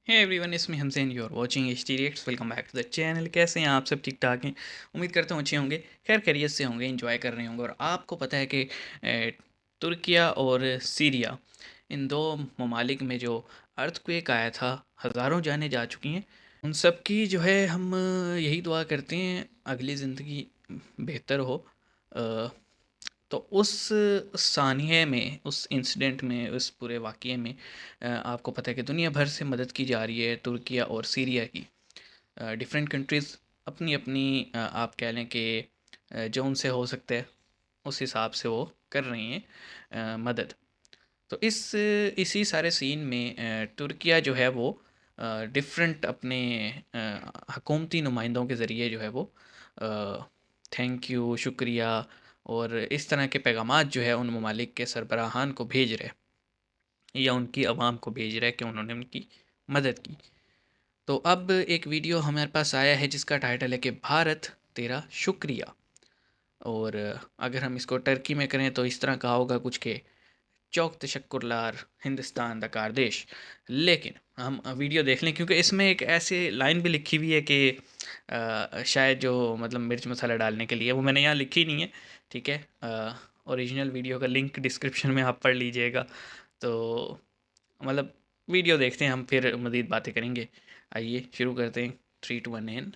हे everyone, इसमें हमसेन you are watching H T reacts. Welcome back to the channel. कैसे हैं आप सब? ठीक ठाक हैं? उम्मीद करता हूँ अच्छे होंगे, खैर खैरियत से होंगे, एंजॉय कर रहे होंगे। और आपको पता है कि तुर्किया और सीरिया, इन दो ममालिक में जो अर्थक्वेक आया था, हज़ारों जानें जा चुकी हैं। उन सब की जो है हम यही दुआ करते हैं अगली ज़िंदगी बेहतर हो। अ, तो उस सानिये में, उस इंसिडेंट में, उस पूरे वाक़ये में आपको पता है कि दुनिया भर से मदद की जा रही है तुर्किया और सीरिया की। डिफरेंट कंट्रीज़ अपनी-अपनी आप कह लें कि जो उनसे हो सकता है उस हिसाब से वो कर रही हैं मदद। तो इसी सारे सीन में तुर्किया जो है वो डिफरेंट अपने हुकूमती नुमाइंदों के ज़रिए जो है वो थैंक यू, शुक्रिया और इस तरह के पैगामात जो है उन ममालिक के सरबराहान को भेज रहे हैं या उनकी आवाम को भेज रहा है कि उन्होंने उनकी मदद की। तो अब एक वीडियो हमारे पास आया है जिसका टाइटल है कि भारत तेरा शुक्रिया। और अगर हम इसको टर्की में करें तो इस तरह कहा होगा कुछ के चौक तशक्कुरलार हिंदुस्तान द कारदेश। लेकिन हम वीडियो देख लें क्योंकि इसमें एक ऐसी लाइन भी लिखी हुई है कि शायद जो मतलब मिर्च मसाला डालने के लिए, वो मैंने यहाँ लिखी नहीं है। ठीक है, ओरिजिनल वीडियो का लिंक डिस्क्रिप्शन में आप पढ़ लीजिएगा। तो मतलब वीडियो देखते हैं, हम फिर मज़ीद बातें करेंगे। आइए शुरू करते हैं। 3 2 1 एंड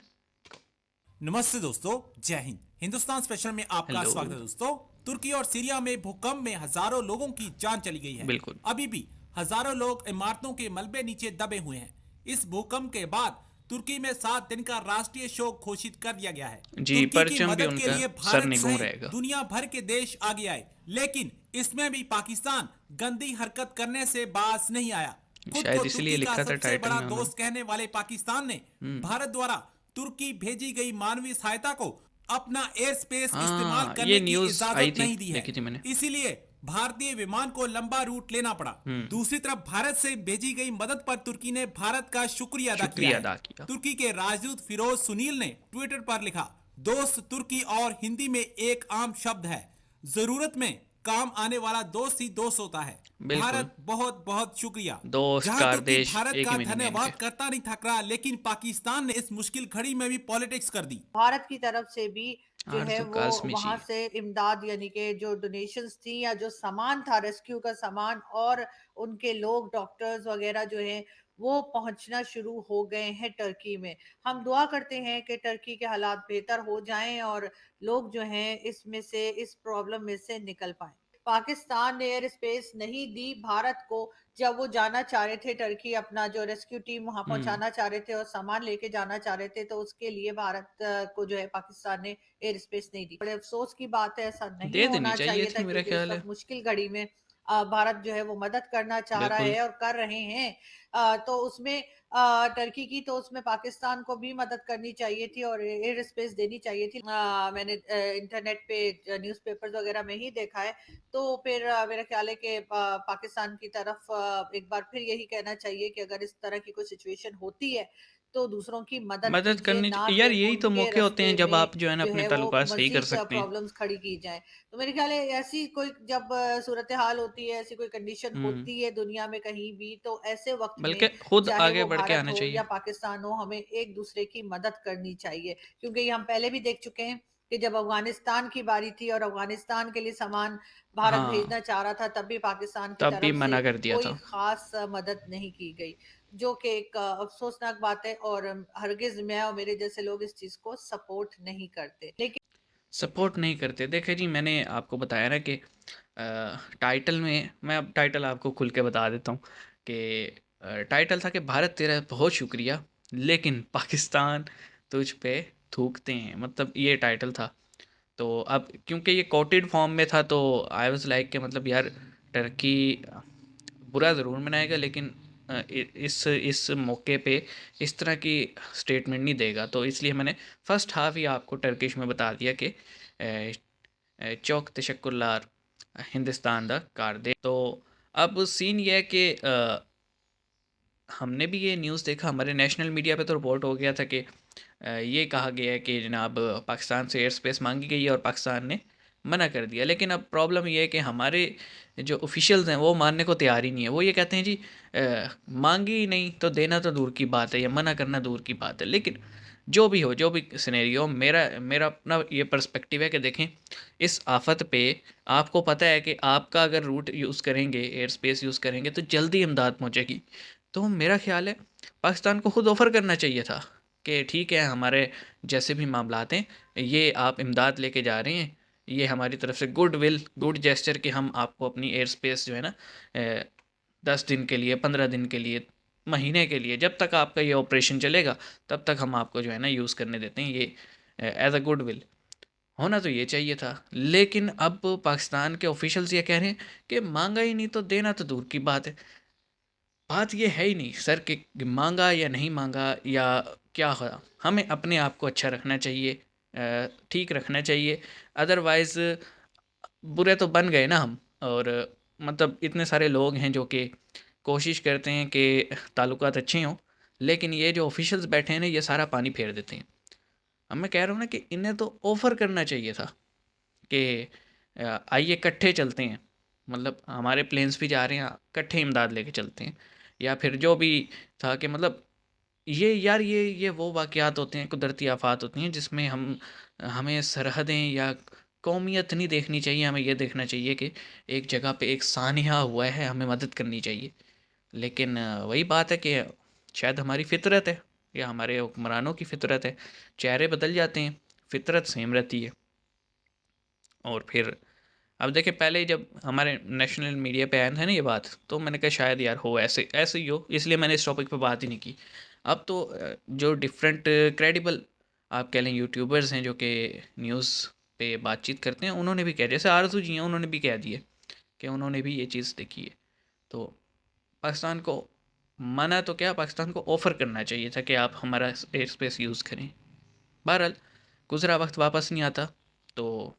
नमस्ते दोस्तों, जय हिंद। हिंदुस्तान स्पेशल में आपका हेलो। स्वागत है दोस्तों। तुर्की और सीरिया में भूकंप में हजारों लोगों की जान चली गई है। बिल्कुल। अभी भी हजारों लोग इमारतों के मलबे नीचे दबे हुए हैं। इस भूकंप के बाद तुर्की में 7 दिन का राष्ट्रीय शोक घोषित कर दिया गया है। जी, तुर्की की परचम भी मदद के उनका लिए सर भारत निगूं सहित रहेगा। दुनिया भर के देश आगे आए, लेकिन इसमें भी पाकिस्तान गंदी हरकत करने से बाज नहीं आया। खुद को शायद इसलिए तुर्की का लिखा था सबसे टाइटल बड़ा में उन्होंने। दोस्त कहने वाले पाकिस्तान ने हम्म। भारत द्वारा तुर्की भेजी गई मानवीय सहायता को अपना एयर स्पेस इस्तेमाल हाँ, ये करने की न्यूज़ आई इजाजत थी, नहीं दी है। देखी थी मैंने। इसीलिए भारतीय विमान को लंबा रूट लेना पड़ा। हम्म। दूसरी तरफ भारत से भेजी गई मदद पर तुर्की ने भारत का शुक्रिया अदा किया शुक्रिया है। अदा किया। तुर्की के राजदूत फिरोज सुनील ने ट्विटर पर लिखा, दोस्त तुर्की और हिंदी में एक आम शब्द है। जरूरत में काम आने वाला दोस्त ही दोस्त होता है। बिल्कुल। भारत बहुत बहुत शुक्रिया। दोस्त जहां तुर्की कारदेश भारत एक ही का मीनिंग है इनके। धन्यवाद करता नहीं थक रहा, लेकिन पाकिस्तान ने इस मुश्किल घड़ी में भी पॉलिटिक्स कर दी। भारत की तरफ से भी जो है आरज़ू वो काज़मी वहां से इमदाद यानी कि जो डोनेशंस थी या जो सामान था रेस्क्यू का सामान और उनके लोग डॉक्टर्स वगैरह जो हैं वो पहुंचना शुरू हो गए हैं टर्की में। हम दुआ करते हैं कि टर्की के हालात बेहतर हो जाएं और लोग जो हैं इसमें से इस प्रॉब्लम में से निकल पाएं। पाकिस्तान ने एयर स्पेस नहीं दी भारत को। जब वो जाना चाह रहे थे टर्की, अपना जो रेस्क्यू टीम वहां हम्म। पहुंचाना चाह रहे थे और सामान लेके जाना चाह रहे थे, तो उसके लिए भारत को जो है पाकिस्तान ने एयर स्पेस नहीं दी। बड़े अफसोस की बात है, ऐसा नहीं दे देनी होना चाहिए चाहिए थी, था, मेरा क्योंकि इस ख्याल है। वक्त मुश्किल घड़ी में भारत जो है वो मदद करना चाह रहा बिल्कुल। है और कर रहे हैं। तो उसमें टर्की की, तो उसमें पाकिस्तान को भी मदद करनी चाहिए थी और एयर स्पेस देनी चाहिए थी। मैंने इंटरनेट पे न्यूज़पेपर्स वगैरह में ही देखा है। तो फिर मेरा ख्याल है कि पाकिस्तान की तरफ एक बार फिर यही कहना चाहिए कि अगर इस तरह की कोई सिचुएशन होती है तो दूसरों की मदद मदद कीजिए, करनी ना यार, कि यही तो उनके मौके होते रास्ते हैं जब में आप जो है ना जो अपने है वो ताल्लुकात सही कर मजीद सकते हैं। प्रॉब्लम्स खड़ी की जाए। तो मेरे ख्याल है ऐसी कोई जब सूरत हाल होती है, ऐसी कोई कंडीशन हम्म। होती है दुनिया में कहीं भी, तो ऐसे वक्त बल्कि में खुद चाहे आगे वो बढ़ के भारत आना हो या चाहिए। पाकिस्तान हो, हमें एक दूसरे की मदद करनी चाहिए। क्योंकि ये हम पहले भी देख चुके हैं कि जब अफगानिस्तान की बारी थी और अफगानिस्तान के लिए सामान भारत हाँ, भेजना चाह रहा था, तब भी पाकिस्तान की तब भी तरफ से मना कर दिया कोई था। खास मदद नहीं की गई, जो कि एक अफसोसनाक बात है। और हरगिज मैं और मेरे जैसे लोग इस चीज को सपोर्ट नहीं करते, लेकिन सपोर्ट नहीं करते। देखिए जी, मैंने आपको बताया ना कि टाइटल में, मैं अब टाइटल आपको खुल के बता देता हूँ कि टाइटल था कि भारत तेरा बहुत शुक्रिया, लेकिन पाकिस्तान तुझ पे थूकते हैं, मतलब ये टाइटल था। तो अब क्योंकि ये कोटेड फॉर्म में था तो आई वाज लाइक कि मतलब यार, टर्की बुरा ज़रूर मनाएगा लेकिन इस मौके पे इस तरह की स्टेटमेंट नहीं देगा। तो इसलिए मैंने फ़र्स्ट हाफ़ ही आपको टर्किश में बता दिया कि चौक तशक्कुरलार हिंदुस्तान दा कार दे। तो अब सीन ये है कि हमने भी ये न्यूज़ देखा, हमारे नेशनल मीडिया पे तो रिपोर्ट हो गया था कि ये कहा गया है कि जनाब पाकिस्तान से एयर स्पेस मांगी गई है और पाकिस्तान ने मना कर दिया। लेकिन अब प्रॉब्लम ये है कि हमारे जो ऑफिशियल्स हैं वो मानने को तैयार ही नहीं है। वो ये कहते हैं जी मांगी ही नहीं तो देना तो दूर की बात है या मना करना दूर की बात है। लेकिन जो भी हो, जो भी सिनेरियो, मेरा मेरा अपना ये पर्सपेक्टिव है कि देखें, इस आफत पे आपको पता है कि आपका अगर रूट यूज़ करेंगे, एयर स्पेस यूज़ करेंगे तो जल्दी इमदाद पहुंचेगी। तो मेरा ख्याल है पाकिस्तान को खुद ऑफ़र करना चाहिए था कि ठीक है, हमारे जैसे भी मामलात हैं, ये आप इमदाद लेके जा रहे हैं, ये हमारी तरफ से गुड विल, गुड जेस्चर कि हम आपको अपनी एयर स्पेस जो है ना 10 दिन के लिए, 15 दिन के लिए, महीने के लिए, जब तक आपका ये ऑपरेशन चलेगा तब तक हम आपको जो है ना यूज़ करने देते हैं, ये एज अ गुड विल होना तो ये चाहिए था। लेकिन अब पाकिस्तान के ऑफिशियल्स ये कह रहे हैं कि मांगा ही नहीं तो देना तो दूर की बात है। बात ये है ही नहीं सर कि मांगा या नहीं मांगा या क्या हो, हमें अपने आप को अच्छा रखना चाहिए, ठीक रखना चाहिए। अदरवाइज़ बुरे तो बन गए ना हम। और मतलब इतने सारे लोग हैं जो कि कोशिश करते हैं कि ताल्लुकात अच्छे हों, लेकिन ये जो ऑफिशियल्स बैठे हैं ना, ये सारा पानी फेर देते हैं। अब मैं कह रहा हूँ ना कि इन्हें तो ऑफ़र करना चाहिए था कि आइए इकट्ठे चलते हैं, मतलब हमारे प्लेन्स भी जा रहे हैं, इकट्ठे इमदाद लेके चलते हैं। या फिर जो भी था कि मतलब ये यार, ये वो वाक़यात होते हैं, कुदरती आफ़ात होती हैं जिसमें हमें सरहदें या कौमियत नहीं देखनी चाहिए। हमें ये देखना चाहिए कि एक जगह पे एक सानिया हुआ है, हमें मदद करनी चाहिए। लेकिन वही बात है कि शायद हमारी फ़ितरत है या हमारे हुक्मरानों की फ़ितरत है, चेहरे बदल जाते हैं, फ़ितरत सेम रहती है। और फिर अब देखिए, पहले ही जब हमारे नेशनल मीडिया पे आया था ना ये बात, तो मैंने कहा शायद यार हो ऐसे ऐसे ही हो, इसलिए मैंने इस टॉपिक पे बात ही नहीं की। अब तो जो डिफरेंट क्रेडिबल आप कह लें यूट्यूबर्स हैं जो कि न्यूज़ पे बातचीत करते हैं, उन्होंने भी कहा, जैसे आरजू जी हैं, उन्होंने भी कह दिया कि उन्होंने भी ये चीज़ देखी है। तो पाकिस्तान को मना तो क्या, पाकिस्तान को ऑफ़र करना चाहिए था कि आप हमारा एयर स्पेस यूज़ करें। बहरहाल गुज़रा वक्त वापस नहीं आता, तो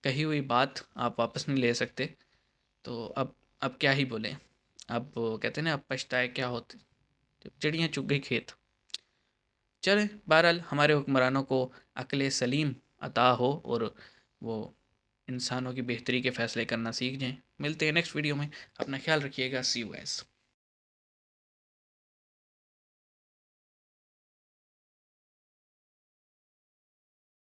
कही हुई बात आप वापस नहीं ले सकते। तो अब क्या ही बोलें। अब वो कहते हैं ना, अब पछताए क्या होते, जब चिड़ियाँ चुग गई खेत। चलें, बहरहाल हमारे हुक्मरानों को अक्ल सलीम अता हो और वो इंसानों की बेहतरी के फ़ैसले करना सीख जाएं। मिलते हैं नेक्स्ट वीडियो में, अपना ख्याल रखिएगा। सी यू गाइस।